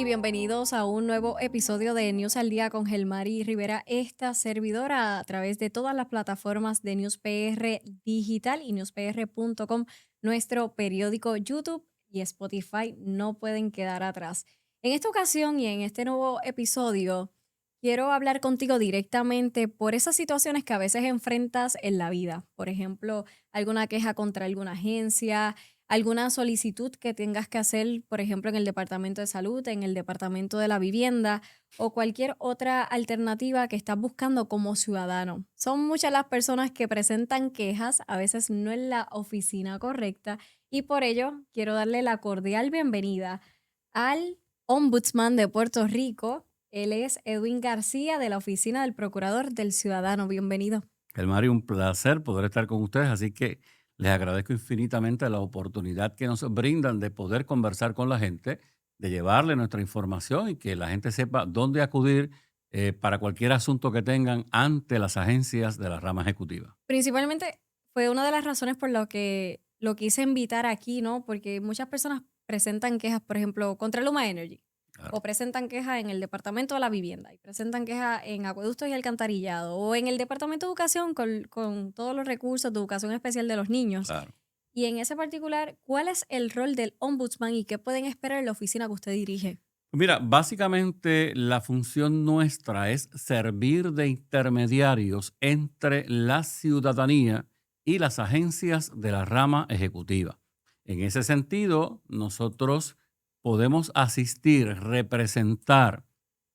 bienvenidos a un nuevo episodio de News al Día con Gelmari Rivera, esta servidora a través de todas las plataformas de News PR Digital y newspr.com, nuestro periódico YouTube y Spotify no pueden quedar atrás. En esta ocasión y en este nuevo episodio, quiero hablar contigo directamente por esas situaciones que a veces enfrentas en la vida. Por ejemplo, alguna queja contra alguna agencia, alguna solicitud que tengas que hacer, por ejemplo, en el Departamento de Salud, en el Departamento de la Vivienda o cualquier otra alternativa que estás buscando como ciudadano. Son muchas las personas que presentan quejas, a veces no en la oficina correcta, y por ello quiero darle la cordial bienvenida al Ombudsman de Puerto Rico. Él es Edwin García de la Oficina del Procurador del Ciudadano. Bienvenido. El Mario, un placer poder estar con ustedes, así que les agradezco infinitamente la oportunidad que nos brindan de poder conversar con la gente, de llevarle nuestra información y que la gente sepa dónde acudir para cualquier asunto que tengan ante las agencias de la rama ejecutiva. Principalmente fue una de las razones por lo que lo quise invitar aquí, ¿no? Porque muchas personas presentan quejas, por ejemplo, contra Luma Energy, Claro. o presentan quejas en el Departamento de la Vivienda, y presentan quejas en Acueductos y Alcantarillado, o en el Departamento de Educación con todos los recursos de educación especial de los niños. Claro. Y en ese particular, ¿cuál es el rol del ombudsman y qué pueden esperar en la oficina que usted dirige? Mira, básicamente la función nuestra es servir de intermediarios entre la ciudadanía y las agencias de la rama ejecutiva. En ese sentido, nosotros podemos asistir, representar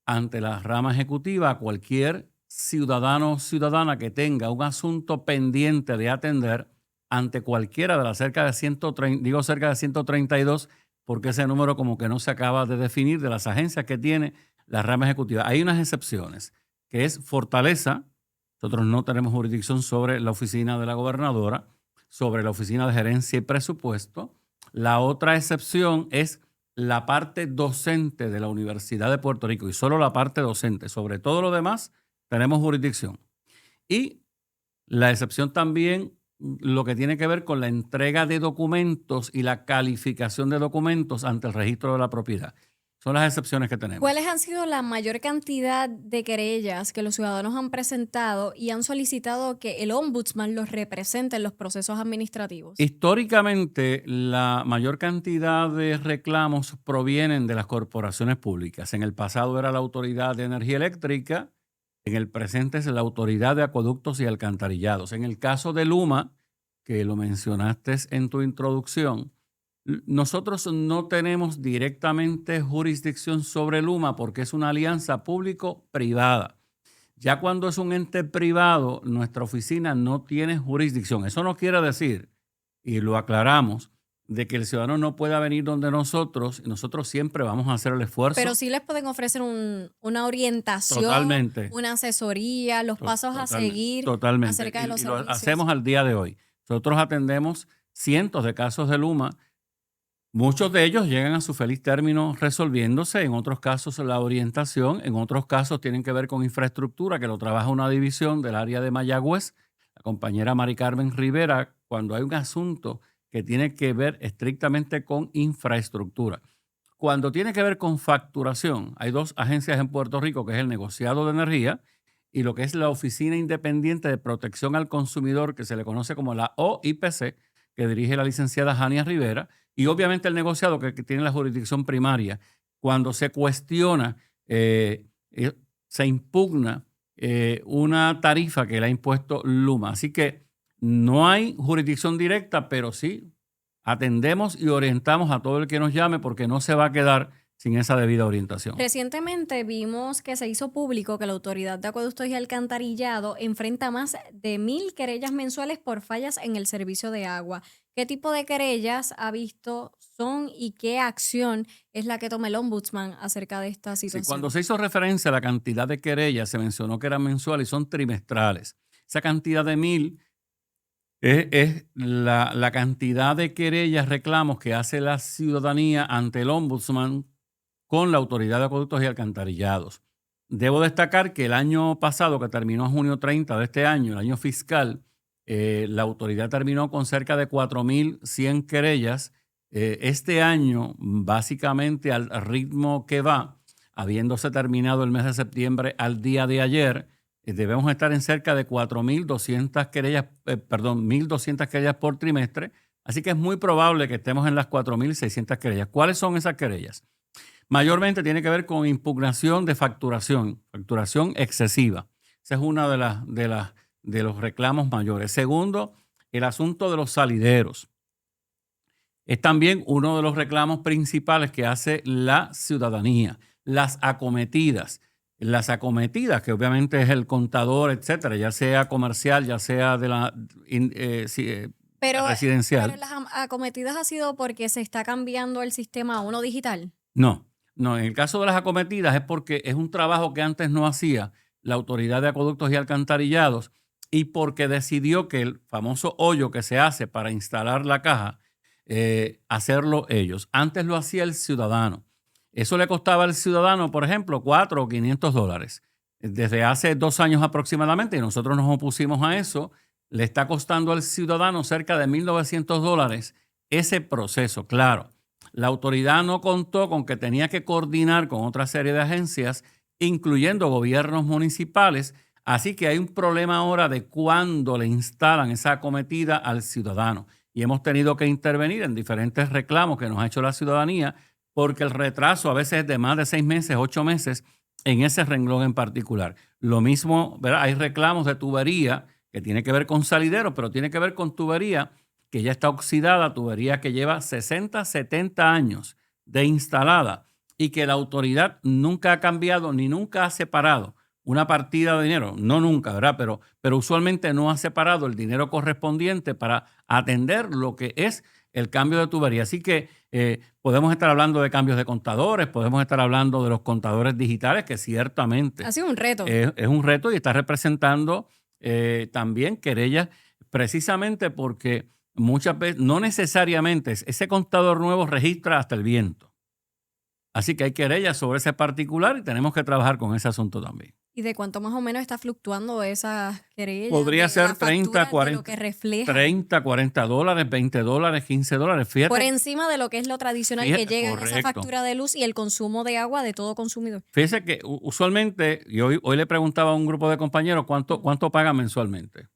ante la rama ejecutiva a cualquier ciudadano o ciudadana que tenga un asunto pendiente de atender ante cualquiera de las cerca de 130, digo cerca de 132, porque ese número como que no se acaba de definir de las agencias que tiene la rama ejecutiva. Hay unas excepciones, que es Fortaleza. Nosotros no tenemos jurisdicción sobre la oficina de la gobernadora, sobre la oficina de gerencia y presupuesto. La otra excepción es la parte docente de la Universidad de Puerto Rico y solo la parte docente. Sobre todo lo demás, tenemos jurisdicción. Y la excepción también, lo que tiene que ver con la entrega de documentos y la calificación de documentos ante el registro de la propiedad. Son las excepciones que tenemos. ¿Cuáles han sido la mayor cantidad de querellas que los ciudadanos han presentado y han solicitado que el ombudsman los represente en los procesos administrativos? Históricamente, la mayor cantidad de reclamos provienen de las corporaciones públicas. En el pasado era la Autoridad de Energía Eléctrica, en el presente es la Autoridad de Acueductos y Alcantarillados. En el caso de Luma, que lo mencionaste en tu introducción, nosotros no tenemos directamente jurisdicción sobre Luma porque es una alianza público-privada. Ya cuando es un ente privado, nuestra oficina no tiene jurisdicción. Eso no quiere decir, y lo aclaramos, de que el ciudadano no pueda venir donde nosotros, y nosotros siempre vamos a hacer el Pero esfuerzo. sí les pueden ofrecer una orientación, Totalmente, una asesoría, los pasos a totalmente, seguir totalmente. acerca de los Y lo servicios. hacemos al día de hoy. Nosotros atendemos cientos de casos de Luma. Muchos de ellos llegan a su feliz término resolviéndose, en otros casos la orientación, en otros casos tienen que ver con infraestructura, que lo trabaja una división del área de Mayagüez, la compañera Mari Carmen Rivera, cuando hay un asunto que tiene que ver estrictamente con infraestructura. Cuando tiene que ver con facturación, hay dos agencias en Puerto Rico, que es el negociado de energía y lo que es la Oficina Independiente de Protección al Consumidor, que se le conoce como la OIPC, que dirige la licenciada Jania Rivera, y obviamente el negociado que tiene la jurisdicción primaria. Cuando se cuestiona, se impugna una tarifa que le ha impuesto Luma. Así que no hay jurisdicción directa, pero sí atendemos y orientamos a todo el que nos llame porque no se va a quedar sin esa debida orientación. Recientemente vimos que se hizo público que la Autoridad de Acueductos y Alcantarillado enfrenta más de 1,000 querellas mensuales por fallas en el servicio de agua. ¿Qué tipo de querellas ha visto son y qué acción es la que toma el ombudsman acerca de esta Sí, cuando situación? se hizo referencia a la cantidad de querellas, se mencionó que eran mensuales y son trimestrales. Esa cantidad de 1,000 es la cantidad de querellas, reclamos que hace la ciudadanía ante el ombudsman con la Autoridad de Acueductos y Alcantarillados. Debo destacar que el año pasado, que terminó junio 30 de este año, el año fiscal, la autoridad terminó con cerca de 4,100 querellas Este año, básicamente al ritmo que va, habiéndose terminado el mes de septiembre al día de ayer, debemos estar en cerca de 4.200 querellas, 1.200 querellas por trimestre. Así que es muy probable que estemos en las 4.600 querellas. ¿Cuáles son esas querellas? Mayormente tiene que ver con impugnación de facturación excesiva. Esa es una de los reclamos mayores. Segundo, el asunto de los salideros. Es también uno de los reclamos principales que hace la ciudadanía. Las acometidas, que obviamente es el contador, etcétera, ya sea comercial, ya sea de la residencial. Pero las acometidas ha sido porque se está cambiando el sistema a uno digital. No, en el caso de las acometidas es porque es un trabajo que antes no hacía la Autoridad de Acueductos y Alcantarillados y porque decidió que el famoso hoyo que se hace para instalar la caja, hacerlo ellos. Antes lo hacía el ciudadano. Eso le costaba al ciudadano, por ejemplo, $400 o $500. Desde hace 2 años aproximadamente, y nosotros nos opusimos a eso, le está costando al ciudadano cerca de $1.900 ese proceso. Claro, la autoridad no contó con que tenía que coordinar con otra serie de agencias, incluyendo gobiernos municipales, así que hay un problema ahora de cuándo le instalan esa acometida al ciudadano. Y hemos tenido que intervenir en diferentes reclamos que nos ha hecho la ciudadanía, porque el retraso a veces es de más de 6 meses, 8 meses en ese renglón en particular. Lo mismo, ¿verdad? Hay reclamos de tubería que tiene que ver con salidero, pero tiene que ver con tubería que ya está oxidada, tubería que lleva 60, 70 años de instalada y que la autoridad nunca ha cambiado ni nunca ha separado una partida de dinero, no nunca, ¿verdad? Pero usualmente no ha separado el dinero correspondiente para atender lo que es el cambio de tubería. Así que podemos estar hablando de cambios de contadores, podemos estar hablando de los contadores digitales, que ciertamente ha sido un reto. Es un reto y está representando también querellas precisamente porque muchas veces, no necesariamente, ese contador nuevo registra hasta el viento. Así que hay querellas sobre ese particular y tenemos que trabajar con ese asunto también. ¿Y de cuánto más o menos está fluctuando esas querellas? Podría ser 30, 40, lo que refleja. $30, $40, $20, $15. Fíjate. Por encima de lo que es lo tradicional que llega en esa factura de luz y el consumo de agua de todo consumidor. Fíjese que usualmente, y hoy le preguntaba a un grupo de compañeros cuánto pagan mensualmente.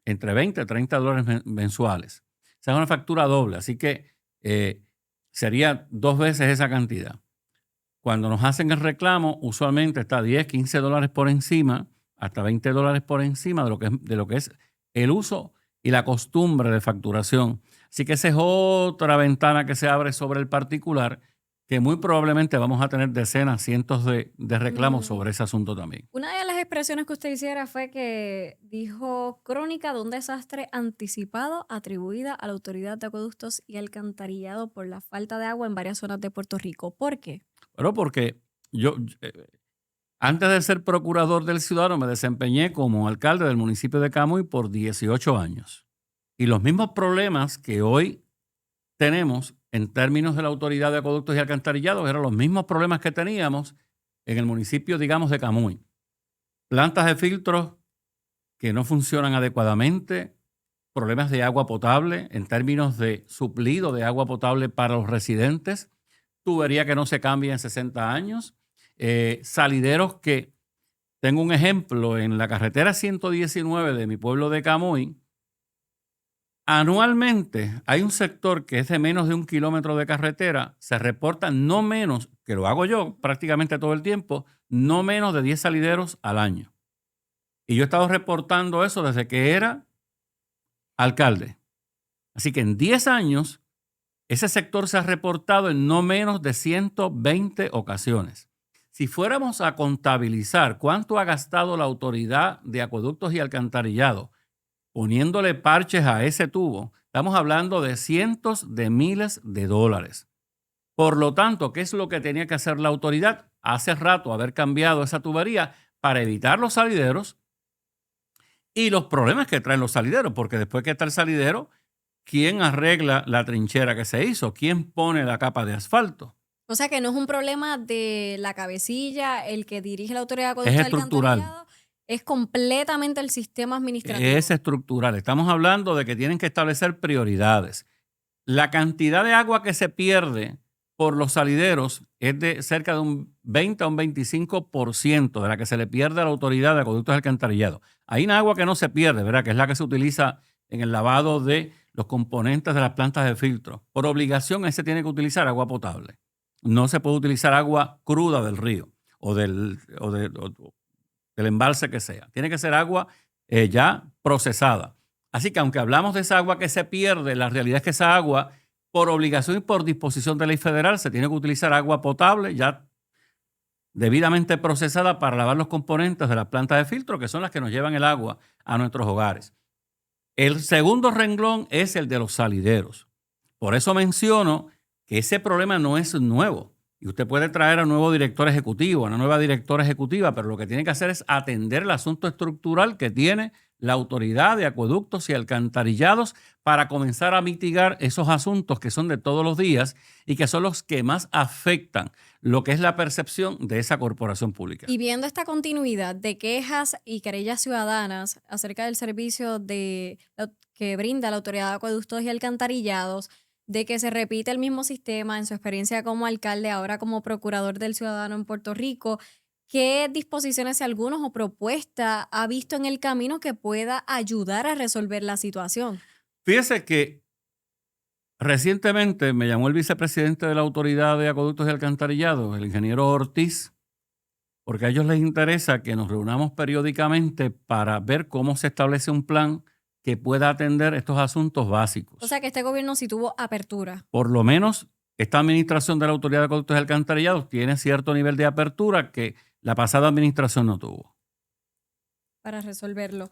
Entre $20 y $30 mensuales. O sea, es una factura doble, así que sería 2 veces esa cantidad. Cuando nos hacen el reclamo, usualmente está $10, $15 por encima, hasta $20 por encima de lo que es el uso y la costumbre de facturación. Así que esa es otra ventana que se abre sobre el particular, que muy probablemente vamos a tener decenas, cientos de reclamos sobre ese asunto también. Una de las expresiones que usted hiciera fue que dijo crónica de un desastre anticipado atribuida a la Autoridad de Acueductos y Alcantarillado por la falta de agua en varias zonas de Puerto Rico. ¿Por qué? Pero porque yo, antes de ser procurador del ciudadano, me desempeñé como alcalde del municipio de Camuy por 18 años. Y los mismos problemas que hoy tenemos en términos de la Autoridad de Acueductos y Alcantarillados eran los mismos problemas que teníamos en el municipio, digamos, de Camuy. Plantas de filtros que no funcionan adecuadamente, problemas de agua potable en términos de suplido de agua potable para los residentes, tubería que no se cambia en 60 años, salideros que, tengo un ejemplo, en la carretera 119 de mi pueblo de Camuy, anualmente hay un sector que es de menos de 1 kilómetro de carretera, se reporta no menos, que lo hago yo prácticamente todo el tiempo, no menos de 10 salideros al año. Y yo he estado reportando eso desde que era alcalde. Así que en 10 años, ese sector se ha reportado en no menos de 120 ocasiones. Si fuéramos a contabilizar cuánto ha gastado la Autoridad de Acueductos y Alcantarillado poniéndole parches a ese tubo, estamos hablando de cientos de miles de dólares. Por lo tanto, ¿qué es lo que tenía que hacer la autoridad? Hace rato haber cambiado esa tubería para evitar los salideros y los problemas que traen los salideros, porque después que está el salidero, ¿quién arregla la trinchera que se hizo? ¿Quién pone la capa de asfalto? O sea que no es un problema de la cabecilla, el que dirige la Autoridad de Acueductos Es y estructural. Alcantarillado, es completamente el sistema administrativo. Es estructural. Estamos hablando de que tienen que establecer prioridades. La cantidad de agua que se pierde por los salideros es de cerca de un 20 a un 25% de la que se le pierde a la Autoridad de Acueductos y Alcantarillados. Hay una agua que no se pierde, ¿verdad? Que es la que se utiliza en el lavado de los componentes de las plantas de filtro. Por obligación, ahí se tiene que utilizar agua potable. No se puede utilizar agua cruda del río o del embalse que sea. Tiene que ser agua ya procesada. Así que aunque hablamos de esa agua que se pierde, la realidad es que esa agua, por obligación y por disposición de ley federal, se tiene que utilizar agua potable ya debidamente procesada para lavar los componentes de las plantas de filtro, que son las que nos llevan el agua a nuestros hogares. El segundo renglón es el de los salideros. Por eso menciono que ese problema no es nuevo. Y usted puede traer a un nuevo director ejecutivo, a una nueva directora ejecutiva, pero lo que tiene que hacer es atender el asunto estructural que tiene la Autoridad de Acueductos y Alcantarillados para comenzar a mitigar esos asuntos que son de todos los días y que son los que más afectan lo que es la percepción de esa corporación pública. Y viendo esta continuidad de quejas y querellas ciudadanas acerca del servicio que brinda la Autoridad de Acueductos y Alcantarillados, de que se repite el mismo sistema en su experiencia como alcalde, ahora como procurador del ciudadano en Puerto Rico, ¿qué disposiciones, si algunos, o propuestas ha visto en el camino que pueda ayudar a resolver la situación? Fíjese que recientemente me llamó el vicepresidente de la Autoridad de Acueductos y Alcantarillados, el ingeniero Ortiz, porque a ellos les interesa que nos reunamos periódicamente para ver cómo se establece un plan que pueda atender estos asuntos básicos. O sea que este gobierno sí tuvo apertura. Por lo menos esta administración de la Autoridad de Acueductos y Alcantarillados tiene cierto nivel de apertura que la pasada administración no tuvo. Para resolverlo.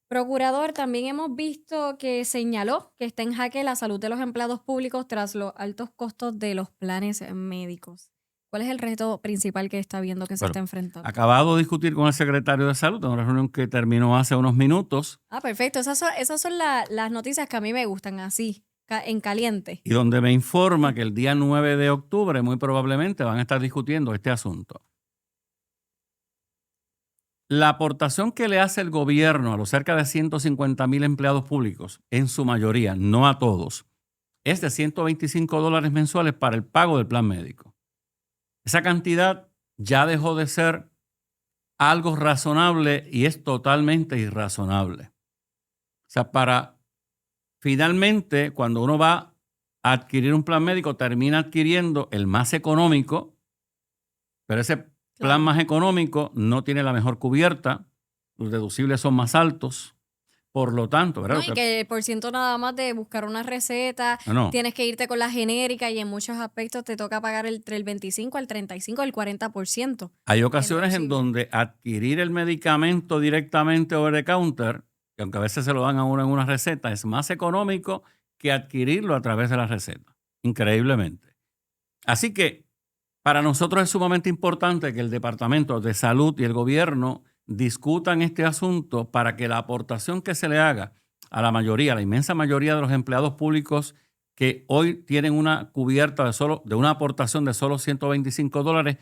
Procurador, también hemos visto que señaló que está en jaque la salud de los empleados públicos tras los altos costos de los planes médicos. ¿Cuál es el reto principal que está viendo que se está enfrentando? Acabado de discutir con el secretario de Salud en una reunión que terminó hace unos minutos. Perfecto. Esas son las noticias que a mí me gustan, así, en caliente. Y donde me informa que el día 9 de octubre muy probablemente van a estar discutiendo este asunto. La aportación que le hace el gobierno a los cerca de 150,000 empleados públicos, en su mayoría, no a todos, es de $125 mensuales para el pago del plan médico. Esa cantidad ya dejó de ser algo razonable y es totalmente irrazonable. O sea, finalmente, cuando uno va a adquirir un plan médico, termina adquiriendo el más económico, pero ese plan más económico no tiene la mejor cubierta, los deducibles son más altos. Por lo tanto, ¿verdad? No, y que el porciento nada más de buscar una receta, tienes que irte con la genérica y en muchos aspectos te toca pagar entre el 25, el 35, el 40%. Hay ocasiones en donde adquirir el medicamento directamente over the counter, que aunque a veces se lo dan a uno en una receta, es más económico que adquirirlo a través de la receta, increíblemente. Así que para nosotros es sumamente importante que el Departamento de Salud y el gobierno discutan este asunto para que la aportación que se le haga a la inmensa mayoría de los empleados públicos que hoy tienen una cubierta de una aportación de solo $125,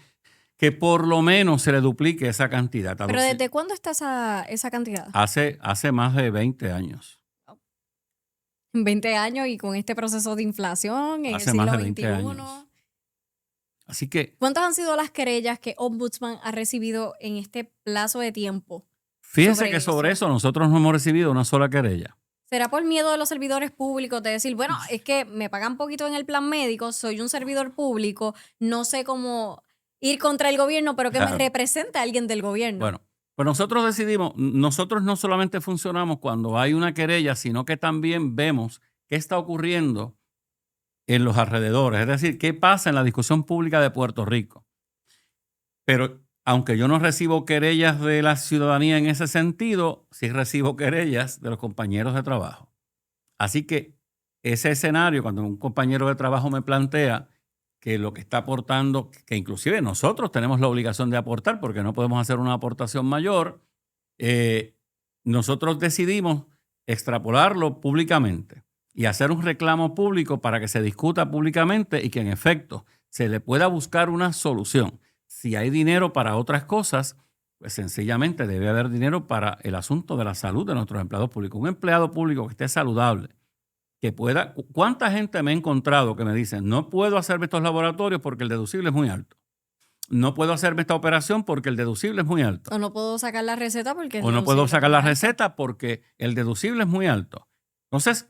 que por lo menos se le duplique esa cantidad. ¿Pero desde cuándo está esa cantidad? Hace más de 20 años. 20 años y con este proceso de inflación en hace el siglo más de 20 XXI. años. Así que, ¿cuántas han sido las querellas que Ombudsman ha recibido en este plazo de tiempo? Fíjense que sobre eso nosotros no hemos recibido una sola querella. ¿Será por miedo de los servidores públicos de decir, bueno, es que me pagan poquito en el plan médico, soy un servidor público, no sé cómo ir contra el gobierno, pero que me represente a alguien del gobierno? Bueno, pues nosotros decidimos, nosotros no solamente funcionamos cuando hay una querella, sino que también vemos qué está ocurriendo en los alrededores, es decir, qué pasa en la discusión pública de Puerto Rico. Pero aunque yo no recibo querellas de la ciudadanía en ese sentido, sí recibo querellas de los compañeros de trabajo. Así que ese escenario, cuando un compañero de trabajo me plantea que lo que está aportando, que inclusive nosotros tenemos la obligación de aportar porque no podemos hacer una aportación mayor, nosotros decidimos extrapolarlo públicamente y hacer un reclamo público para que se discuta públicamente y que en efecto se le pueda buscar una solución. Si hay dinero para otras cosas, pues sencillamente debe haber dinero para el asunto de la salud de nuestros empleados públicos. Un empleado público que esté saludable, que pueda. ¿Cuánta gente me he encontrado que me dicen, no puedo hacerme estos laboratorios porque el deducible es muy alto? No puedo hacerme esta operación porque el deducible es muy alto. O no puedo sacar la receta porque el O no puedo deducible es sacar muy la alto. receta porque el deducible es muy alto. Entonces,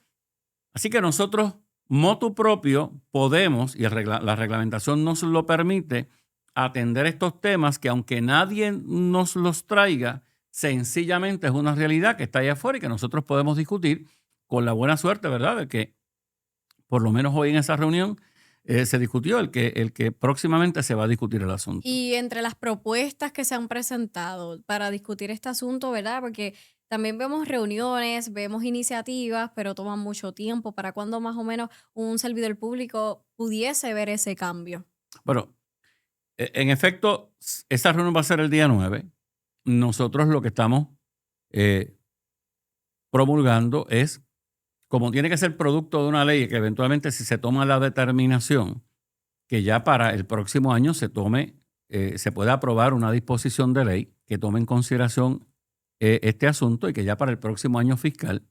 así que nosotros, motu propio, podemos, y la reglamentación nos lo permite, atender estos temas que aunque nadie nos los traiga, sencillamente es una realidad que está allá afuera y que nosotros podemos discutir con la buena suerte, ¿verdad?, de que por lo menos hoy en esa reunión se discutió el que próximamente se va a discutir el asunto. Y entre las propuestas que se han presentado para discutir este asunto, ¿verdad? Porque también vemos reuniones, vemos iniciativas, pero toman mucho tiempo. ¿Para cuándo más o menos un servidor público pudiese ver ese cambio? Bueno, en efecto, esa reunión va a ser el día 9. Nosotros lo que estamos promulgando es, como tiene que ser producto de una ley, que eventualmente si se toma la determinación, que ya para el próximo año se pueda aprobar una disposición de ley que tome en consideración este asunto y que ya para el próximo año fiscal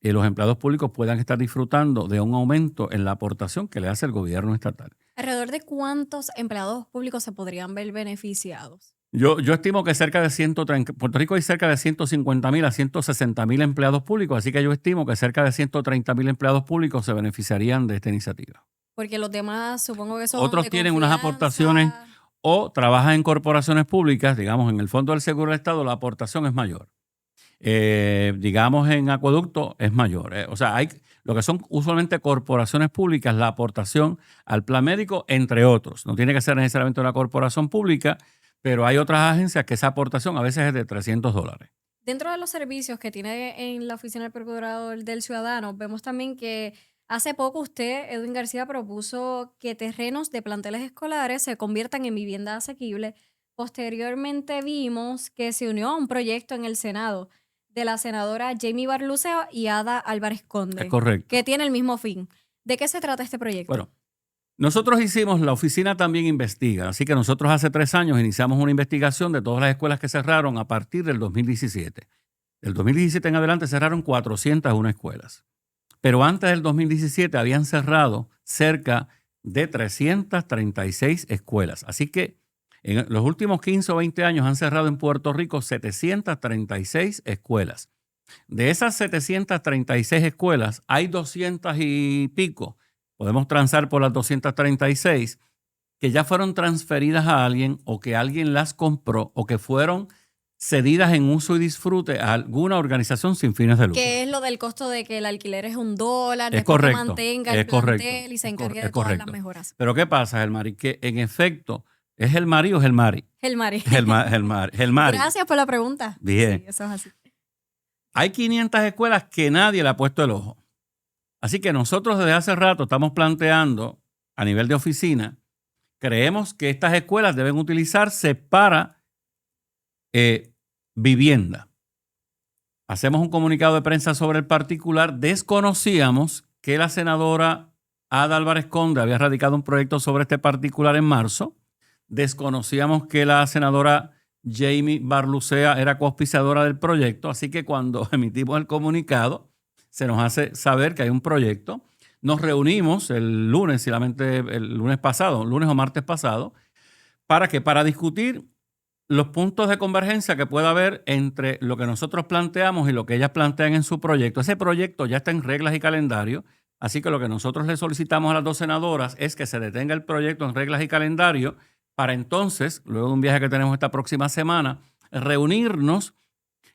los empleados públicos puedan estar disfrutando de un aumento en la aportación que le hace el gobierno estatal. ¿Alrededor de cuántos empleados públicos se podrían ver beneficiados? Yo estimo que cerca de 130, Puerto Rico hay cerca de 150,000 a 160,000 empleados públicos, así que yo estimo que cerca de 130,000 empleados públicos se beneficiarían de esta iniciativa. Porque los demás supongo que son Otros de tienen unas aportaciones confianza. o trabajan en corporaciones públicas, digamos, en el Fondo del Seguro del Estado la aportación es mayor. Digamos, en acueducto es mayor. O sea, hay lo que son usualmente corporaciones públicas, la aportación al plan médico, entre otros. No tiene que ser necesariamente una corporación pública, pero hay otras agencias que esa aportación a veces es de $300. Dentro de los servicios que tiene en la Oficina del Procurador del Ciudadano, vemos también que hace poco usted, Edwin García, propuso que terrenos de planteles escolares se conviertan en vivienda asequible. Posteriormente vimos que se unió a un proyecto en el Senado de la senadora Jamie Barlucea y Ada Álvarez Es Conde, correcto. que tiene el mismo fin. ¿De qué se trata este proyecto? Bueno, nosotros la oficina también investiga, así que nosotros hace 3 años iniciamos una investigación de todas las escuelas que cerraron a partir del 2017. Del 2017 en adelante cerraron 401 escuelas, pero antes del 2017 habían cerrado cerca de 336 escuelas. Así que en los últimos 15 o 20 años han cerrado en Puerto Rico 736 escuelas. De esas 736 escuelas, hay 200 y pico, podemos transar por las 236, que ya fueron transferidas a alguien o que alguien las compró o que fueron cedidas en uso y disfrute a alguna organización sin fines de lucro. Que es lo del costo de que el alquiler es $1, Es después que correcto, mantenga el es correcto, plantel y se es encargue de es todas las correcto. mejoras. Pero ¿qué pasa, Gelmari? Que en efecto, ¿es Gelmari o Gelmari? Gelmari. Gelmari. Gracias por la pregunta. Bien. Sí, eso es así. Hay 500 escuelas que nadie le ha puesto el ojo. Así que nosotros desde hace rato estamos planteando a nivel de oficina, creemos que estas escuelas deben utilizarse para vivienda. Hacemos un comunicado de prensa sobre el particular. Desconocíamos que la senadora Ada Álvarez Conde había radicado un proyecto sobre este particular en marzo. Desconocíamos que la senadora Jamie Barlucea era coauspiciadora del proyecto. Así que cuando emitimos el comunicado, se nos hace saber que hay un proyecto. Nos reunimos el lunes lunes o martes pasado, para discutir los puntos de convergencia que pueda haber entre lo que nosotros planteamos y lo que ellas plantean en su proyecto. Ese proyecto ya está en reglas y calendario, así que lo que nosotros le solicitamos a las dos senadoras es que se detenga el proyecto en reglas y calendario para entonces, luego de un viaje que tenemos esta próxima semana, reunirnos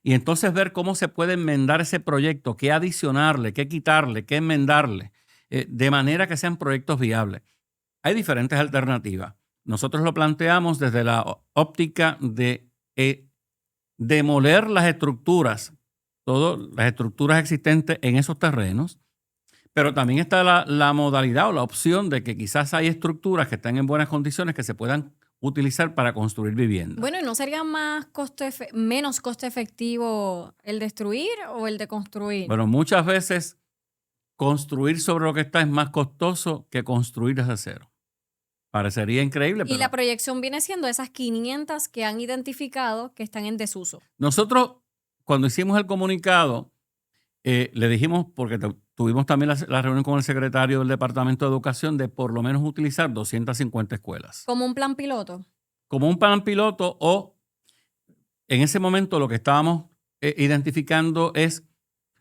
y entonces ver cómo se puede enmendar ese proyecto, qué adicionarle, qué quitarle, qué enmendarle, de manera que sean proyectos viables. Hay diferentes alternativas. Nosotros lo planteamos desde la óptica de demoler las estructuras, todas las estructuras existentes en esos terrenos, pero también está la modalidad o la opción de que quizás hay estructuras que están en buenas condiciones que se puedan utilizar para construir viviendas. Bueno, ¿y no sería menos costo efectivo el destruir o el de construir? Bueno, muchas veces construir sobre lo que está es más costoso que construir desde cero. Parecería increíble, Y pero la proyección viene siendo esas 500 que han identificado que están en desuso. nosotros, cuando hicimos el comunicado, Le dijimos, porque tuvimos también la reunión con el secretario del Departamento de Educación, de por lo menos utilizar 250 escuelas. Como un plan piloto. Como un plan piloto, o en ese momento lo que estábamos identificando es,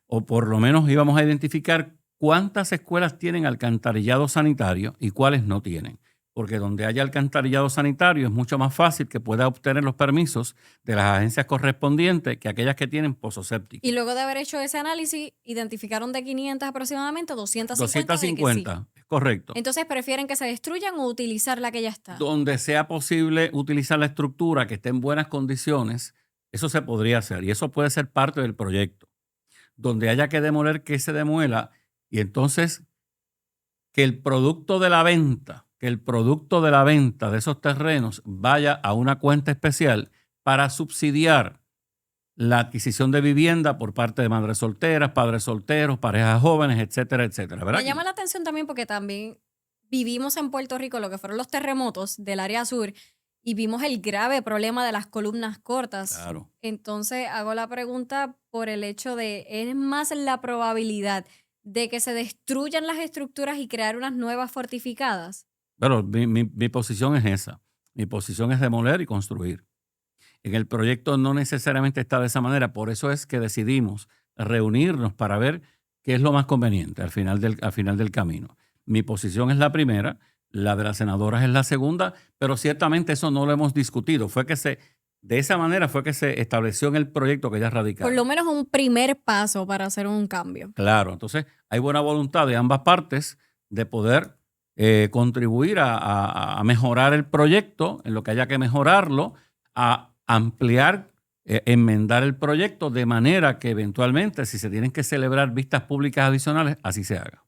o por lo menos íbamos a identificar cuántas escuelas tienen alcantarillado sanitario y cuáles no tienen. Porque donde haya alcantarillado sanitario es mucho más fácil que pueda obtener los permisos de las agencias correspondientes que aquellas que tienen pozos sépticos. Y luego de haber hecho ese análisis, identificaron de 500 aproximadamente 250 de que sí. 250, es correcto. Entonces, ¿prefieren que se destruyan o utilizar la que ya está? Donde sea posible utilizar la estructura que esté en buenas condiciones, eso se podría hacer y eso puede ser parte del proyecto. Donde haya que demoler, que se demuela, y entonces que el producto de la venta de esos terrenos vaya a una cuenta especial para subsidiar la adquisición de vivienda por parte de madres solteras, padres solteros, parejas jóvenes, etcétera, etcétera. ¿Verdad? Me llama la atención también porque también vivimos en Puerto Rico lo que fueron los terremotos del área sur y vimos el grave problema de las columnas cortas. Claro. Entonces hago la pregunta por el hecho de, ¿es más la probabilidad de que se destruyan las estructuras y crear unas nuevas fortificadas? Pero mi posición es esa. Mi posición es demoler y construir. En el proyecto no necesariamente está de esa manera. Por eso es que decidimos reunirnos para ver qué es lo más conveniente al final del camino. Mi posición es la primera, la de las senadoras es la segunda, pero ciertamente eso no lo hemos discutido. De esa manera fue que se estableció en el proyecto que ya radicaron. Por lo menos un primer paso para hacer un cambio. Claro, entonces hay buena voluntad de ambas partes de poder contribuir a mejorar el proyecto en lo que haya que mejorarlo, a ampliar, enmendar el proyecto de manera que eventualmente, si se tienen que celebrar vistas públicas adicionales, así se haga.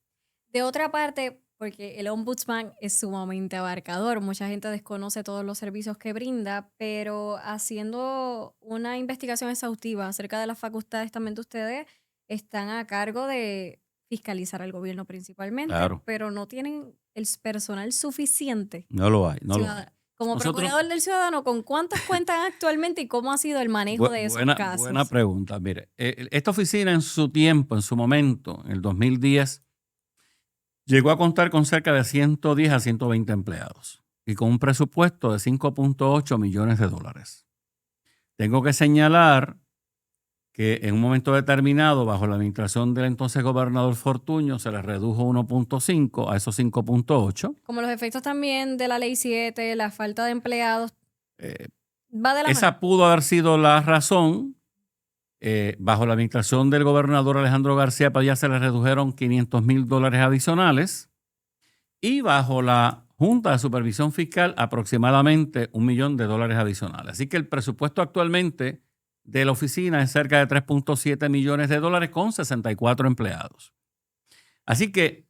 De otra parte, porque el ombudsman es sumamente abarcador, mucha gente desconoce todos los servicios que brinda, pero haciendo una investigación exhaustiva acerca de las facultades, también de ustedes están a cargo de fiscalizar al gobierno principalmente, Claro. pero no tienen el personal suficiente. No lo hay, no lo hay. Como procurador del ciudadano, ¿con cuántos cuentan actualmente y cómo ha sido el manejo de esos casos? Buena pregunta. Mire, esta oficina en su tiempo, en su momento, en el 2010, llegó a contar con cerca de 110 a 120 empleados y con un presupuesto de 5.8 millones de dólares. Tengo que señalar que en un momento determinado, bajo la administración del entonces gobernador Fortuño, se les redujo 1.5 a esos 5.8. Como los efectos también de la Ley 7, la falta de empleados, va de la Esa mano. pudo haber sido la razón. Bajo la administración del gobernador Alejandro García Padilla se les redujeron $500,000 adicionales y bajo la Junta de Supervisión Fiscal aproximadamente $1 millón adicionales. Así que el presupuesto actualmente de la oficina es cerca de $3.7 millones con 64 empleados. Así que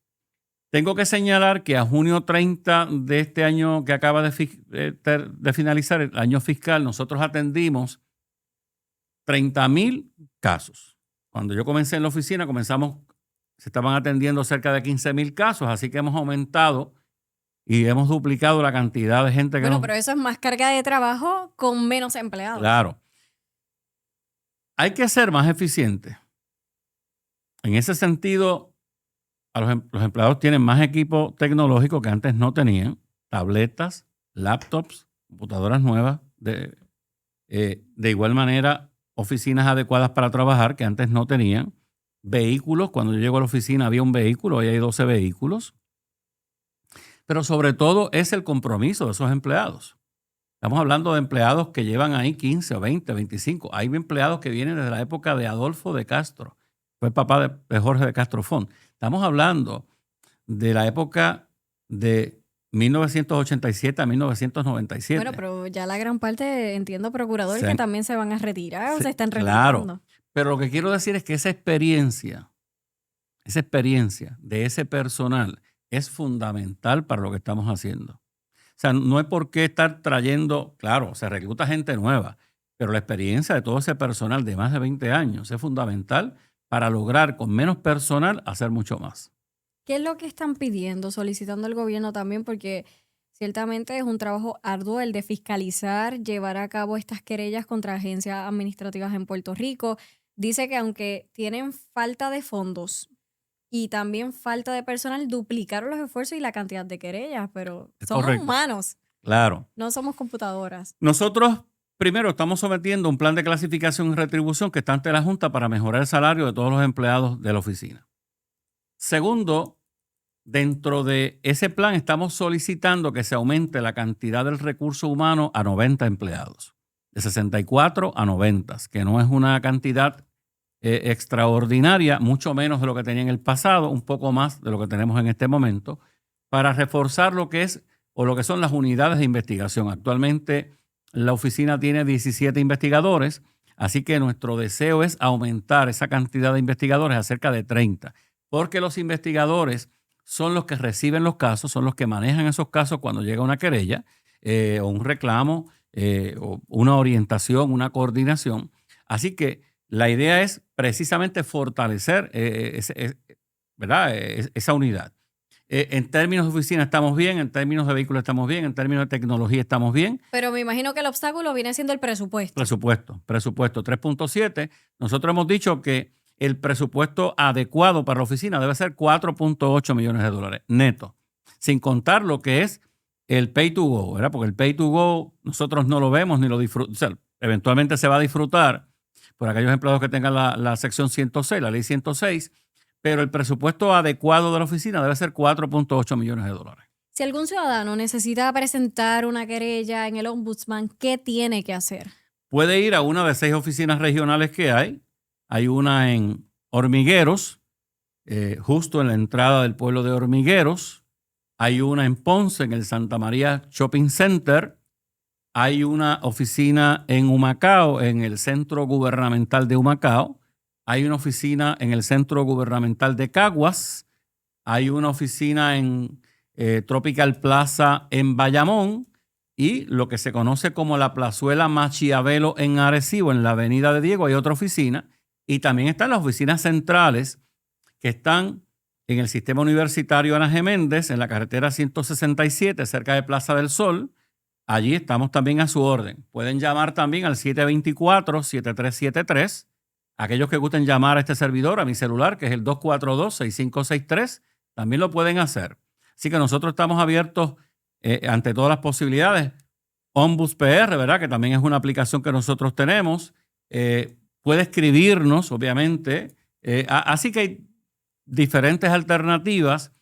tengo que señalar que a junio 30 de este año que acaba de finalizar el año fiscal, nosotros atendimos 30,000 casos. Cuando yo comencé en la oficina, se estaban atendiendo cerca de 15,000 casos, así que hemos aumentado y hemos duplicado la cantidad de gente que Bueno, pero eso es más carga de trabajo con menos empleados. Claro. Hay que ser más eficientes. En ese sentido, los empleados tienen más equipo tecnológico que antes no tenían, tabletas, laptops, computadoras nuevas, de igual manera, oficinas adecuadas para trabajar que antes no tenían, vehículos. Cuando yo llego a la oficina había un vehículo, hoy hay 12 vehículos. Pero sobre todo es el compromiso de esos empleados. Estamos hablando de empleados que llevan ahí 15 o 20, 25. Hay empleados que vienen desde la época de Adolfo de Castro, fue el papá de Jorge de Castro Font. Estamos hablando de la época de 1987 a 1997. Bueno, pero ya la gran parte, entiendo, procuradores que también se van a retirar o se están retirando. Claro, pero lo que quiero decir es que esa experiencia de ese personal es fundamental para lo que estamos haciendo. O sea, no hay por qué estar trayendo, claro, se recluta gente nueva, pero la experiencia de todo ese personal de más de 20 años es fundamental para lograr con menos personal hacer mucho más. ¿Qué es lo que están pidiendo, solicitando al gobierno también? Porque ciertamente es un trabajo arduo el de fiscalizar, llevar a cabo estas querellas contra agencias administrativas en Puerto Rico. dice que aunque tienen falta de fondos y también falta de personal, duplicaron los esfuerzos y la cantidad de querellas, pero Es somos correcto. humanos, Claro. no somos computadoras. Nosotros, primero, estamos sometiendo un plan de clasificación y retribución que está ante la Junta para mejorar el salario de todos los empleados de la oficina. Segundo, dentro de ese plan estamos solicitando que se aumente la cantidad del recurso humano a 90 empleados, de 64 a 90, que no es una cantidad extraordinaria, mucho menos de lo que tenía en el pasado, un poco más de lo que tenemos en este momento, para reforzar lo que es o lo que son las unidades de investigación. Actualmente la oficina tiene 17 investigadores, así que nuestro deseo es aumentar esa cantidad de investigadores a cerca de 30, porque los investigadores son los que reciben los casos, son los que manejan esos casos cuando llega una querella o un reclamo o una orientación, una coordinación. Así que la idea es precisamente fortalecer ¿verdad? Esa unidad. En términos de oficina estamos bien, en términos de vehículos estamos bien, en términos de tecnología estamos bien. Pero me imagino que el obstáculo viene siendo el presupuesto. Presupuesto 3.7. Nosotros hemos dicho que el presupuesto adecuado para la oficina debe ser 4.8 millones de dólares neto, sin contar lo que es el pay to go, ¿verdad? Porque el pay to go nosotros no lo vemos ni lo disfrutamos. O sea, eventualmente se va a disfrutar por aquellos empleados que tengan la sección 106, la ley 106, pero el presupuesto adecuado de la oficina debe ser 4.8 millones de dólares. Si algún ciudadano necesita presentar una querella en el ombudsman, ¿qué tiene que hacer? Puede ir a una de 6 oficinas regionales que hay. Hay una en Hormigueros, justo en la entrada del pueblo de Hormigueros. Hay una en Ponce, en el Santa María Shopping Center. Hay una oficina en Humacao, en el Centro Gubernamental de Humacao. Hay una oficina en el Centro Gubernamental de Caguas. Hay una oficina en Tropical Plaza en Bayamón. Y lo que se conoce como la Plazuela Machiavelo en Arecibo, en la Avenida de Diego, hay otra oficina. Y también están las oficinas centrales que están en el Sistema Universitario Ana G. Méndez, en la carretera 167, cerca de Plaza del Sol. Allí estamos también a su orden. Pueden llamar también al 724-7373. Aquellos que gusten llamar a este servidor, a mi celular, que es el 242-6563, también lo pueden hacer. Así que nosotros estamos abiertos ante todas las posibilidades. Ombuds PR, ¿verdad? Que también es una aplicación que nosotros tenemos. Puede escribirnos, obviamente. Así que hay diferentes alternativas,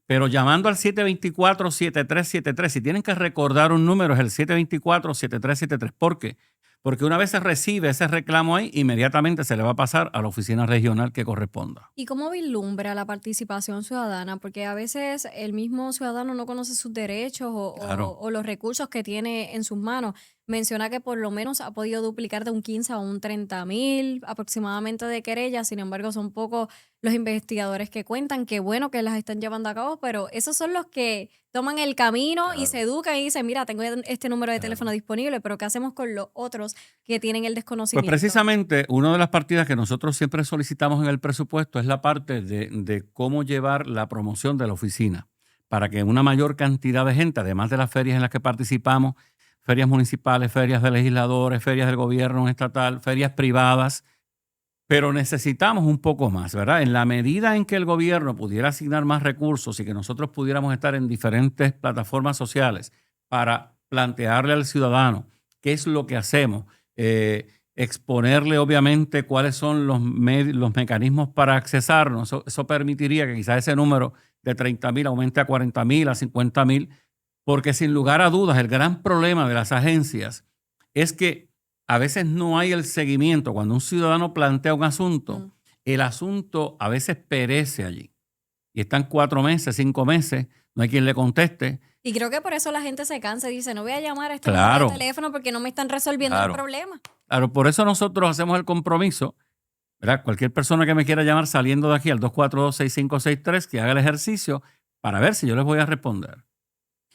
pero llamando al 724-7373, si tienen que recordar un número, es el 724-7373. ¿Por qué? Porque una vez se recibe ese reclamo ahí, inmediatamente se le va a pasar a la oficina regional que corresponda. ¿Y cómo vislumbra la participación ciudadana? Porque a veces el mismo ciudadano no conoce sus derechos Claro. o los recursos que tiene en sus manos. Menciona que por lo menos ha podido duplicar de un 15 a un 30,000 aproximadamente de querellas. Sin embargo, son pocos los investigadores que cuentan. Qué bueno que las están llevando a cabo, pero esos son los que toman el camino y Claro. se educan y dicen, mira, tengo este número de Claro. teléfono disponible, pero ¿qué hacemos con los otros que tienen el Pues desconocimiento? precisamente una de las partidas que nosotros siempre solicitamos en el presupuesto es la parte de cómo llevar la promoción de la oficina para que una mayor cantidad de gente, además de las ferias en las que participamos, ferias municipales, ferias de legisladores, ferias del gobierno estatal, ferias privadas, pero necesitamos un poco más, ¿verdad? En la medida en que el gobierno pudiera asignar más recursos y que nosotros pudiéramos estar en diferentes plataformas sociales para plantearle al ciudadano qué es lo que hacemos, exponerle obviamente cuáles son los mecanismos para accesarnos, eso permitiría que quizás ese número de 30,000 aumente a 40,000, a 50,000, porque sin lugar a dudas el gran problema de las agencias es que a veces no hay el seguimiento. Cuando un ciudadano plantea un asunto, el asunto a veces perece allí. Y están 4 meses, 5 meses, no hay quien le conteste. Y creo que por eso la gente se cansa y dice, no voy a llamar a este número Claro. de teléfono porque no me están resolviendo Claro. el problema. Claro, por eso nosotros hacemos el compromiso, ¿verdad? Cualquier persona que me quiera llamar saliendo de aquí al 242-6563, que haga el ejercicio para ver si yo les voy a responder.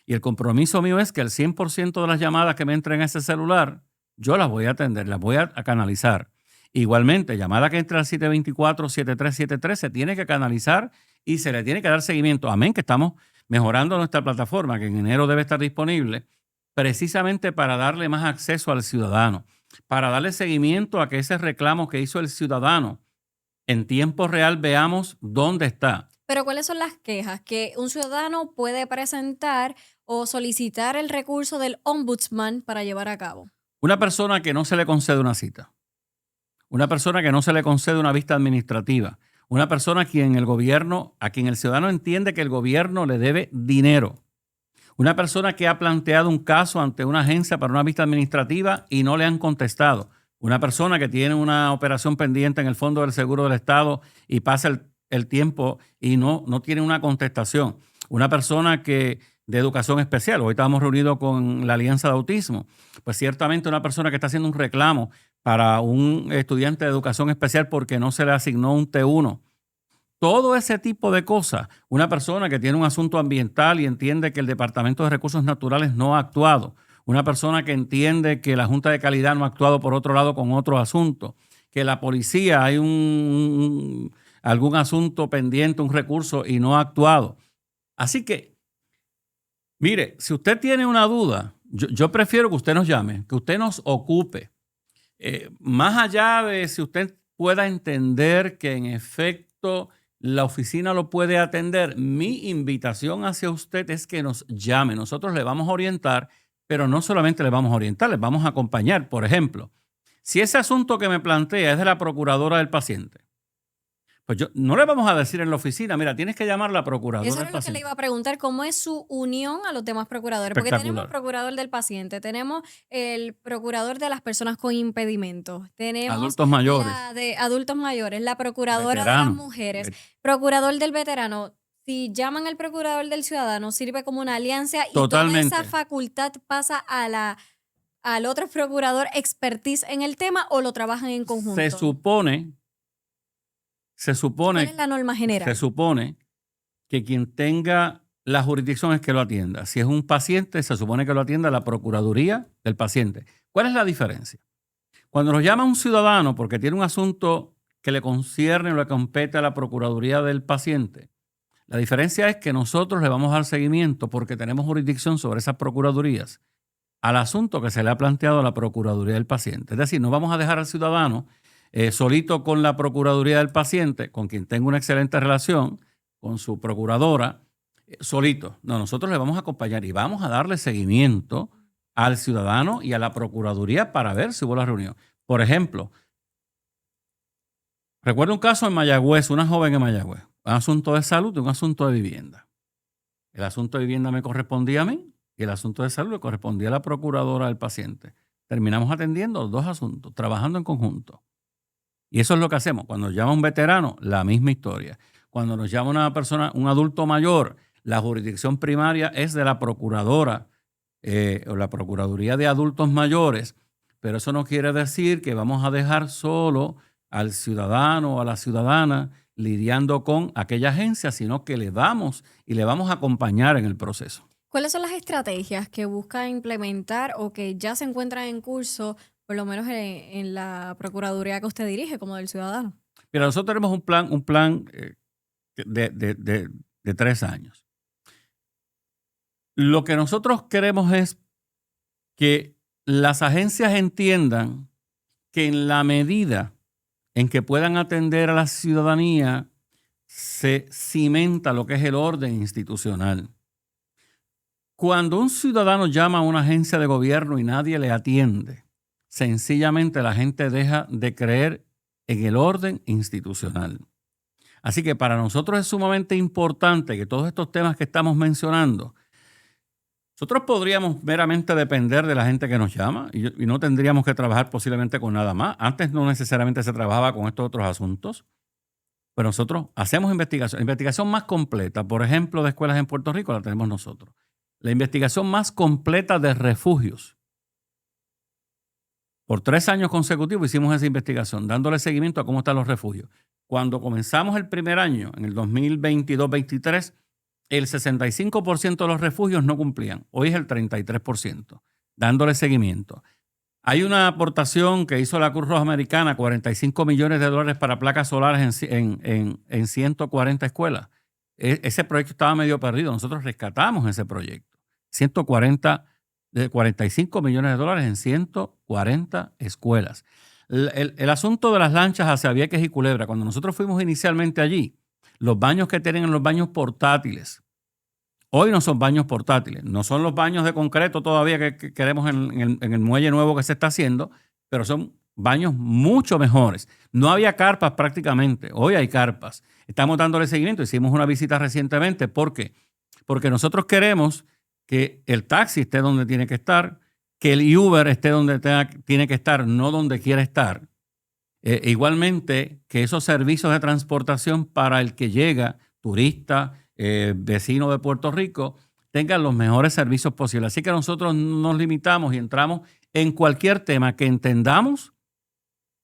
Y el compromiso mío es que el 100% de las llamadas que me entren a ese celular, yo las voy a atender, las voy a canalizar. Igualmente, llamada que entre al 724-7373 se tiene que canalizar y se le tiene que dar seguimiento. Amén, que estamos mejorando nuestra plataforma, que en enero debe estar disponible, precisamente para darle más acceso al ciudadano. para darle seguimiento a que ese reclamo que hizo el ciudadano en tiempo real veamos dónde está. Pero ¿cuáles son las quejas que un ciudadano puede presentar o solicitar el recurso del ombudsman para llevar a cabo? Una persona que no se le concede una cita, una persona que no se le concede una vista administrativa, una persona a quien el ciudadano entiende que el gobierno le debe dinero, una persona que ha planteado un caso ante una agencia para una vista administrativa y no le han contestado, una persona que tiene una operación pendiente en el Fondo del Seguro del Estado y pasa el tiempo y no tiene una contestación, una persona que de educación especial. Hoy estamos reunidos con la Alianza de Autismo. Pues ciertamente una persona que está haciendo un reclamo para un estudiante de educación especial porque no se le asignó un T1. Todo ese tipo de cosas. Una persona que tiene un asunto ambiental y entiende que el Departamento de Recursos Naturales no ha actuado. Una persona que entiende que la Junta de Calidad no ha actuado por otro lado con otro asunto. Que la policía hay algún asunto pendiente, un recurso y no ha actuado. Así que mire, si usted tiene una duda, yo prefiero que usted nos llame, que usted nos ocupe. Más allá de si usted pueda entender que en efecto la oficina lo puede atender, mi invitación hacia usted es que nos llame. Nosotros le vamos a orientar, pero no solamente le vamos a orientar, le vamos a acompañar. Por ejemplo, si ese asunto que me plantea es de la procuradora del paciente, pues no le vamos a decir en la oficina, mira, tienes que llamar a la procuradora Eso del es lo que le paciente. iba a preguntar, ¿cómo es su unión a los demás procuradores? Porque tenemos el Espectacular. procurador del paciente, tenemos el procurador de las personas con impedimentos, tenemos Adultos mayores, la de adultos mayores, la procuradora de las veteranos. mujeres, procurador del veterano. Si llaman al procurador del ciudadano, sirve como una alianza y toda esa Totalmente. facultad pasa al otro procurador expertise en el tema o lo trabajan en conjunto. Se supone ¿Cuál es la norma general? Se supone que quien tenga la jurisdicción es que lo atienda. Si es un paciente, se supone que lo atienda la Procuraduría del paciente. ¿Cuál es la diferencia? Cuando nos llama un ciudadano porque tiene un asunto que le concierne o le compete a la Procuraduría del paciente, la diferencia es que nosotros le vamos a dar seguimiento porque tenemos jurisdicción sobre esas procuradurías al asunto que se le ha planteado a la Procuraduría del paciente. Es decir, no vamos a dejar al ciudadano solito con la Procuraduría del paciente, con quien tenga una excelente relación, con su procuradora, solito. No, nosotros le vamos a acompañar y vamos a darle seguimiento al ciudadano y a la Procuraduría para ver si hubo la reunión. Por ejemplo, recuerdo un caso en Mayagüez, una joven en Mayagüez, un asunto de salud y un asunto de vivienda. El asunto de vivienda me correspondía a mí y el asunto de salud le correspondía a la procuradora del paciente. Terminamos atendiendo los dos asuntos, trabajando en conjunto. Y eso es lo que hacemos. Cuando nos llama un veterano, la misma historia. Cuando nos llama una persona, un adulto mayor, la jurisdicción primaria es de la procuradora o la Procuraduría de Adultos Mayores, pero eso no quiere decir que vamos a dejar solo al ciudadano o a la ciudadana lidiando con aquella agencia, sino que le vamos a acompañar en el proceso. ¿Cuáles son las estrategias que busca implementar o que ya se encuentran en curso, por lo menos en la Procuraduría que usted dirige, como del ciudadano? Mira, nosotros tenemos un plan de 3 años. Lo que nosotros queremos es que las agencias entiendan que en la medida en que puedan atender a la ciudadanía, se cimenta lo que es el orden institucional. Cuando un ciudadano llama a una agencia de gobierno y nadie le atiende, sencillamente la gente deja de creer en el orden institucional. Así que para nosotros es sumamente importante que todos estos temas que estamos mencionando, nosotros podríamos meramente depender de la gente que nos llama y no tendríamos que trabajar posiblemente con nada más. Antes no necesariamente se trabajaba con estos otros asuntos, pero nosotros hacemos investigación más completa. Por ejemplo, de escuelas en Puerto Rico la tenemos nosotros. La investigación más completa de refugios. Por 3 años consecutivos hicimos esa investigación, dándole seguimiento a cómo están los refugios. Cuando comenzamos el primer año, en el 2022-23, el 65% de los refugios no cumplían. Hoy es el 33%, dándole seguimiento. Hay una aportación que hizo la Cruz Roja Americana, $45 millones para placas solares en 140 escuelas. Ese proyecto estaba medio perdido. Nosotros rescatamos ese proyecto. 140 de $45 millones en 140 escuelas. El asunto de las lanchas hacia Vieques y Culebra, cuando nosotros fuimos inicialmente allí, los baños que tienen en los baños portátiles, hoy no son baños portátiles, no son los baños de concreto todavía que queremos en el muelle nuevo que se está haciendo, pero son baños mucho mejores. No había carpas prácticamente, hoy hay carpas. Estamos dándole seguimiento, hicimos una visita recientemente. ¿Por qué? Porque nosotros queremos que el taxi esté donde tiene que estar, que el Uber esté donde tiene que estar, no donde quiere estar. Igualmente, que esos servicios de transportación para el que llega, turista, vecino de Puerto Rico, tengan los mejores servicios posibles. Así que nosotros nos limitamos y entramos en cualquier tema que entendamos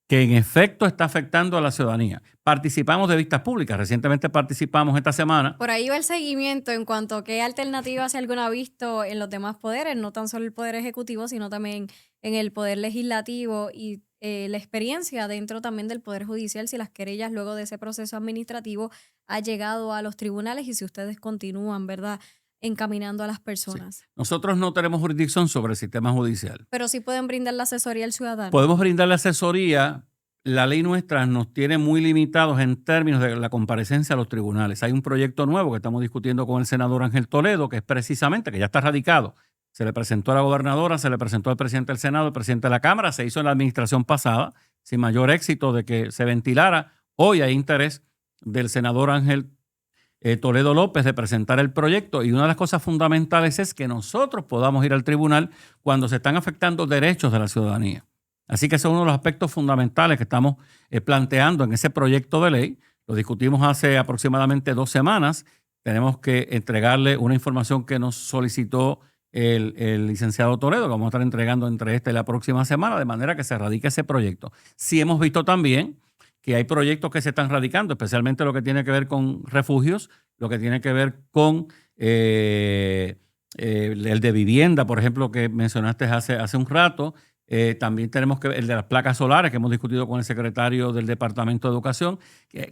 que en efecto está afectando a la ciudadanía. Participamos de vistas públicas. Recientemente participamos esta semana. Por ahí va el seguimiento en cuanto a qué alternativas se alguna ha visto en los demás poderes, no tan solo el Poder Ejecutivo, sino también en el Poder Legislativo y la experiencia dentro también del Poder Judicial, si las querellas luego de ese proceso administrativo ha llegado a los tribunales y si ustedes continúan, ¿verdad?, encaminando a las personas. Sí. Nosotros no tenemos jurisdicción sobre el sistema judicial. Pero sí pueden brindar la asesoría al ciudadano. Podemos brindar la asesoría. La ley nuestra nos tiene muy limitados en términos de la comparecencia a los tribunales. Hay un proyecto nuevo que estamos discutiendo con el senador Ángel Toledo, que es precisamente, que ya está radicado. Se le presentó a la gobernadora, se le presentó al presidente del Senado, al presidente de la Cámara, se hizo en la administración pasada, sin mayor éxito de que se ventilara. Hoy hay interés del senador Ángel Toledo López de presentar el proyecto, y una de las cosas fundamentales es que nosotros podamos ir al tribunal cuando se están afectando derechos de la ciudadanía. Así que ese es uno de los aspectos fundamentales que estamos planteando en ese proyecto de ley. Lo discutimos hace aproximadamente 2 semanas. Tenemos que entregarle una información que nos solicitó el licenciado Toledo, que vamos a estar entregando entre esta y la próxima semana, de manera que se radique ese proyecto. Sí hemos visto también que hay proyectos que se están radicando, especialmente lo que tiene que ver con refugios, lo que tiene que ver con el de vivienda, por ejemplo, que mencionaste hace un rato. También tenemos que ver el de las placas solares, que hemos discutido con el secretario del Departamento de Educación.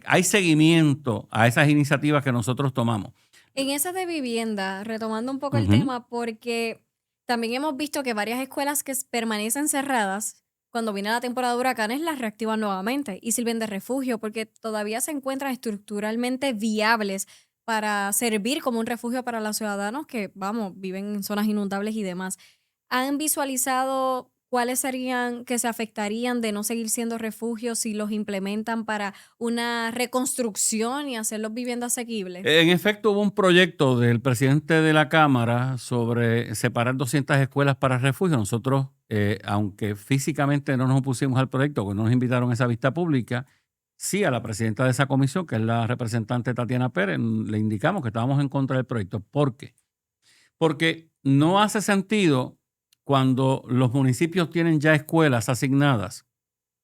Hay seguimiento a esas iniciativas que nosotros tomamos. En esa de vivienda, retomando un poco el tema, porque también hemos visto que varias escuelas que permanecen cerradas, cuando viene la temporada de huracanes, las reactivan nuevamente y sirven de refugio porque todavía se encuentran estructuralmente viables para servir como un refugio para los ciudadanos que, vamos, viven en zonas inundables y demás. ¿Han visualizado cuáles serían que se afectarían de no seguir siendo refugios si los implementan para una reconstrucción y hacerlos viviendas asequibles? En efecto, hubo un proyecto del presidente de la Cámara sobre separar 200 escuelas para refugio. Nosotros, aunque físicamente no nos opusimos al proyecto, porque no nos invitaron a esa vista pública, sí a la presidenta de esa comisión, que es la representante Tatiana Pérez, le indicamos que estábamos en contra del proyecto. ¿Por qué? Porque no hace sentido cuando los municipios tienen ya escuelas asignadas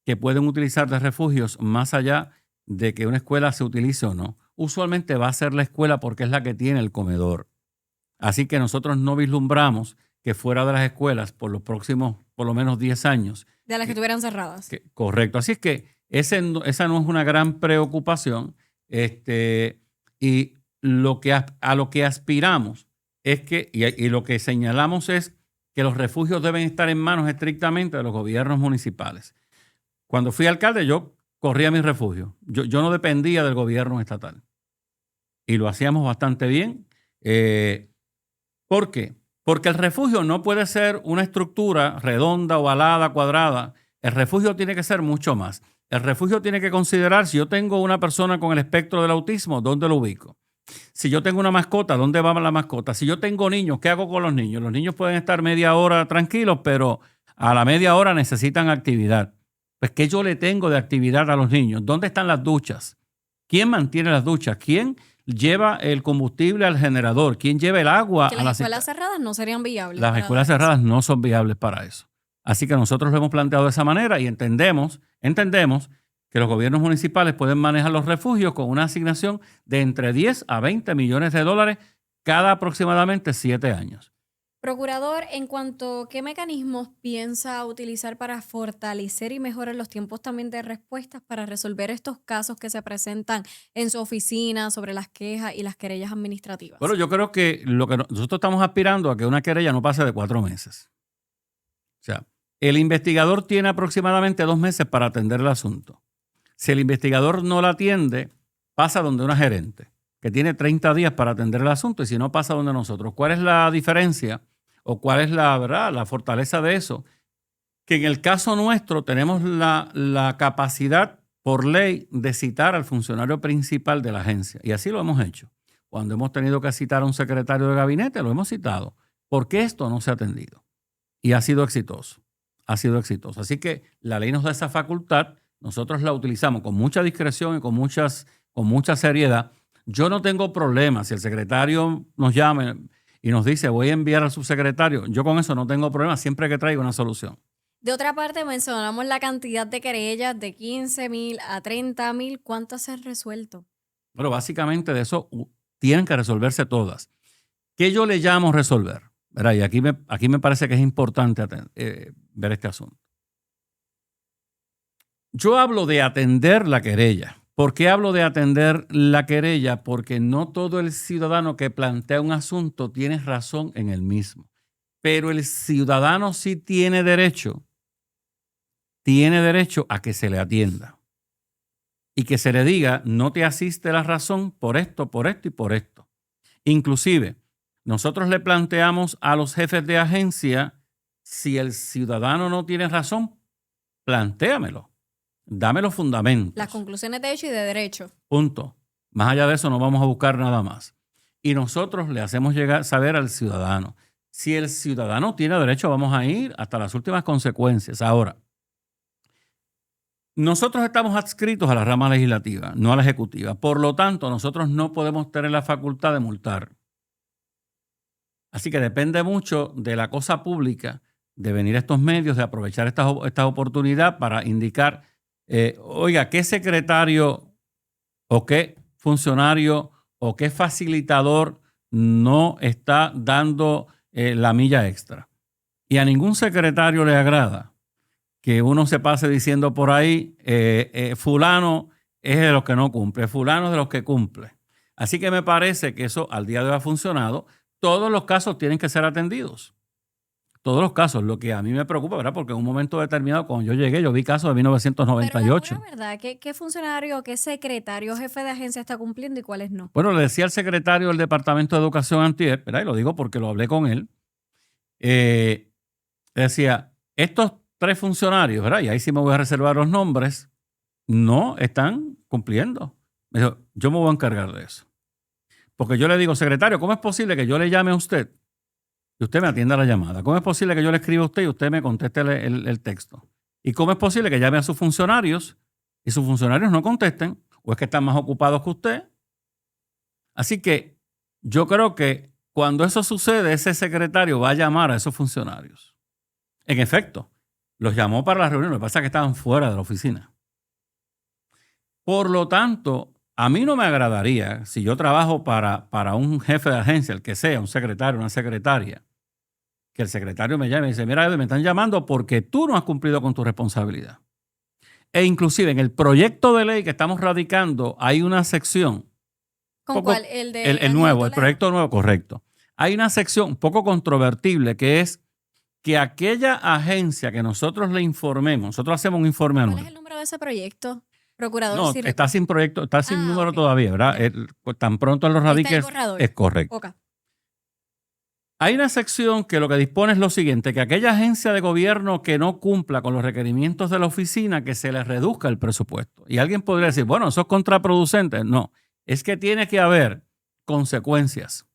que pueden utilizar de refugios más allá de que una escuela se utilice o no. Usualmente va a ser la escuela porque es la que tiene el comedor. Así que nosotros no vislumbramos que fuera de las escuelas por los próximos, por lo menos 10 años. De las que estuvieran cerradas. Correcto. Así es que esa no es una gran preocupación. Y a lo que aspiramos es que, y lo que señalamos es que los refugios deben estar en manos estrictamente de los gobiernos municipales. Cuando fui alcalde, yo corría mi refugio. Yo no dependía del gobierno estatal. Y lo hacíamos bastante bien. ¿Por qué? Porque el refugio no puede ser una estructura redonda, ovalada, cuadrada. El refugio tiene que ser mucho más. El refugio tiene que considerar, si yo tengo una persona con el espectro del autismo, ¿dónde lo ubico? Si yo tengo una mascota, ¿dónde va la mascota? Si yo tengo niños, ¿qué hago con los niños? Los niños pueden estar media hora tranquilos, pero a la media hora necesitan actividad. Pues, ¿qué yo le tengo de actividad a los niños? ¿Dónde están las duchas? ¿Quién mantiene las duchas? ¿Quién lleva el combustible al generador? ¿Quién lleva el agua que a las escuelas cerradas no serían viables. Las escuelas cerradas no son viables para eso. Así que nosotros lo hemos planteado de esa manera y entendemos que los gobiernos municipales pueden manejar los refugios con una asignación de entre 10 a 20 millones de dólares cada aproximadamente 7 años. Procurador, en cuanto a qué mecanismos piensa utilizar para fortalecer y mejorar los tiempos también de respuestas para resolver estos casos que se presentan en su oficina sobre las quejas y las querellas Bueno, administrativas. yo creo que lo que nosotros estamos aspirando a que una querella no pase de 4 meses. O sea, el investigador tiene aproximadamente 2 meses para atender el asunto. Si el investigador no la atiende, pasa donde una gerente, que tiene 30 días para atender el asunto, y si no, pasa donde nosotros. ¿Cuál es la diferencia o cuál es la verdad, la fortaleza de eso? Que en el caso nuestro tenemos la capacidad por ley de citar al funcionario principal de la agencia, y así lo hemos hecho. Cuando hemos tenido que citar a un secretario de gabinete, lo hemos citado, porque esto no se ha atendido. Y ha sido exitoso. Ha sido exitoso. Así que la ley nos da esa facultad. Nosotros la utilizamos con mucha discreción y con mucha seriedad. Yo no tengo problema. Si el secretario nos llama y nos dice voy a enviar al subsecretario, yo con eso no tengo problema siempre que traiga una solución. De otra parte, mencionamos la cantidad de querellas de 15,000 a 30,000. ¿Cuántas se han resuelto? Pero básicamente de eso tienen que resolverse todas. ¿Qué yo le llamo resolver? ¿Verdad? Y aquí me parece que es importante ver este asunto. Yo hablo de atender la querella. ¿Por qué hablo de atender la querella? Porque no todo el ciudadano que plantea un asunto tiene razón en el mismo. Pero el ciudadano sí tiene derecho a que se le atienda. Y que se le diga, no te asiste la razón por esto y por esto. Inclusive, nosotros le planteamos a los jefes de agencia, si el ciudadano no tiene razón, plantéamelo. Dame los fundamentos. Las conclusiones de hecho y de derecho. Punto. Más allá de eso no vamos a buscar nada más. Y nosotros le hacemos saber al ciudadano. Si el ciudadano tiene derecho, vamos a ir hasta las últimas consecuencias. Ahora, nosotros estamos adscritos a la rama legislativa, no a la ejecutiva. Por lo tanto, nosotros no podemos tener la facultad de multar. Así que depende mucho de la cosa pública, de venir a estos medios, de aprovechar esta oportunidad para indicar, oiga, ¿qué secretario o qué funcionario o qué facilitador no está dando la milla extra? Y a ningún secretario le agrada que uno se pase diciendo por ahí, fulano es de los que no cumple, fulano es de los que cumple. Así que me parece que eso al día de hoy ha funcionado. Todos los casos tienen que ser atendidos. Todos los casos. Lo que a mí me preocupa, ¿verdad? Porque en un momento determinado, cuando yo llegué, yo vi casos de 1998. Pero la verdad, ¿qué funcionario, qué secretario, jefe de agencia está cumpliendo y cuáles no? Bueno, le decía al secretario del Departamento de Educación antier, ¿verdad? Y lo digo porque lo hablé con él. Le decía, estos 3 funcionarios, ¿verdad? Y ahí sí me voy a reservar los nombres, no están cumpliendo. Me dijo, yo me voy a encargar de eso. Porque yo le digo, secretario, ¿cómo es posible que yo le llame a usted y usted me atienda la llamada? ¿Cómo es posible que yo le escriba a usted y usted me conteste el texto? ¿Y cómo es posible que llame a sus funcionarios y sus funcionarios no contesten? ¿O es que están más ocupados que usted? Así que yo creo que cuando eso sucede, ese secretario va a llamar a esos funcionarios. En efecto, los llamó para la reunión, lo que pasa es que estaban fuera de la oficina. Por lo tanto, a mí no me agradaría, si yo trabajo para un jefe de agencia, el que sea, un secretario, una secretaria, que el secretario me llame y dice, mira, me están llamando porque tú no has cumplido con tu responsabilidad. E inclusive en el proyecto de ley que estamos radicando hay una sección. ¿Con cuál? El de el nuevo, el proyecto nuevo, correcto. Hay una sección un poco controvertible que es que aquella agencia que nosotros le informemos, nosotros hacemos un informe anual. ¿Cuál es el número de ese proyecto? Procurador. No, está sin proyecto, está sin número todavía, ¿verdad? Pues tan pronto lo radique es correcto. Okay. Hay una sección que lo que dispone es lo siguiente, que aquella agencia de gobierno que no cumpla con los requerimientos de la oficina, que se le reduzca el presupuesto. Y alguien podría decir, bueno, eso es contraproducente. No, es que tiene que haber consecuencias.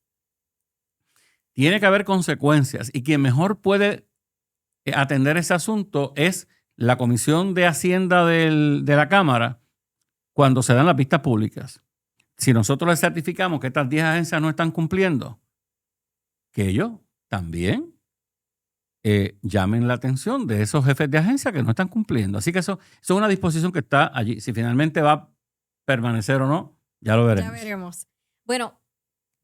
Tiene que haber consecuencias. Y quien mejor puede atender ese asunto es la Comisión de Hacienda de la Cámara cuando se dan las vistas públicas. Si nosotros le certificamos que estas 10 agencias no están cumpliendo, que ellos también llamen la atención de esos jefes de agencia que no están cumpliendo. Así que eso es una disposición que está allí. Si finalmente va a permanecer o no, ya lo veremos. Ya veremos. Bueno,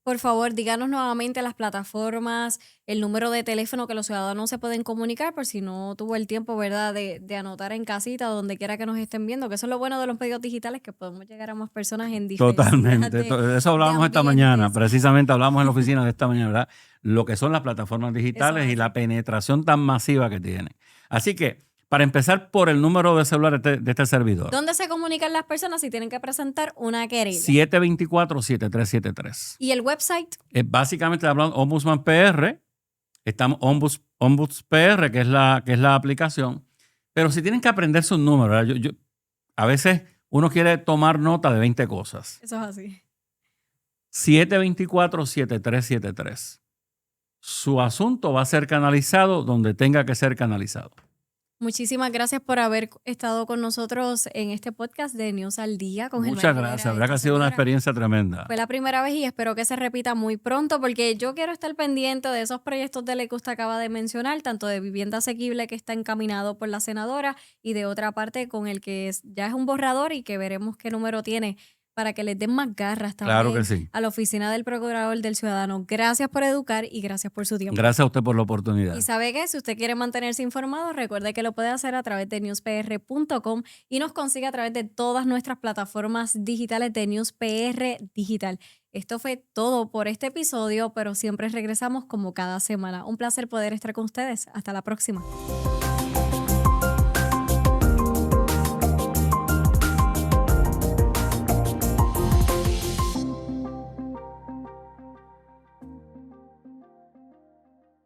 Por favor, díganos nuevamente las plataformas, el número de teléfono que los ciudadanos se pueden comunicar, por si no tuvo el tiempo, ¿verdad?, de anotar en casita o donde quiera que nos estén viendo, que eso es lo bueno de los medios digitales, que podemos llegar a más personas en diversidad Totalmente. De eso de hablábamos esta mañana. ambientes. Precisamente hablamos en la oficina de esta mañana, ¿verdad? Lo que son las plataformas Eso es digitales y la así. penetración tan masiva que tienen. Así que, para empezar por el número de celular de este servidor, ¿Dónde se comunican las personas si tienen que presentar una querella? 724-7373. ¿Y el website? Básicamente hablando Ombudsman PR, estamos Ombuds PR, que es la aplicación. Pero si tienen que aprenderse un número, ¿verdad? A veces uno quiere tomar nota de 20 cosas. Eso es así. 724-7373. Su asunto va a ser canalizado donde tenga que ser canalizado. Muchísimas gracias por haber estado con nosotros en este podcast de News al Día con Muchas Gelmari gracias. Rivera, Verdad que ha esta sido una servidora. experiencia tremenda. Fue la primera vez y espero que se repita muy pronto porque yo quiero estar pendiente de esos proyectos de ley que usted acaba de mencionar, tanto de vivienda asequible que está encaminado por la senadora y de otra parte con el que ya es un borrador y que veremos qué número tiene para que les den más garras Claro que también sí. a la oficina del Procurador del Ciudadano. Gracias por educar y gracias por su tiempo. Gracias a usted por la oportunidad. Y sabe que si usted quiere mantenerse informado, recuerde que lo puede hacer a través de newspr.com y nos consigue a través de todas nuestras plataformas digitales de News PR Digital. Esto fue todo por este episodio, pero siempre regresamos como cada semana. Un placer poder estar con ustedes. Hasta la próxima.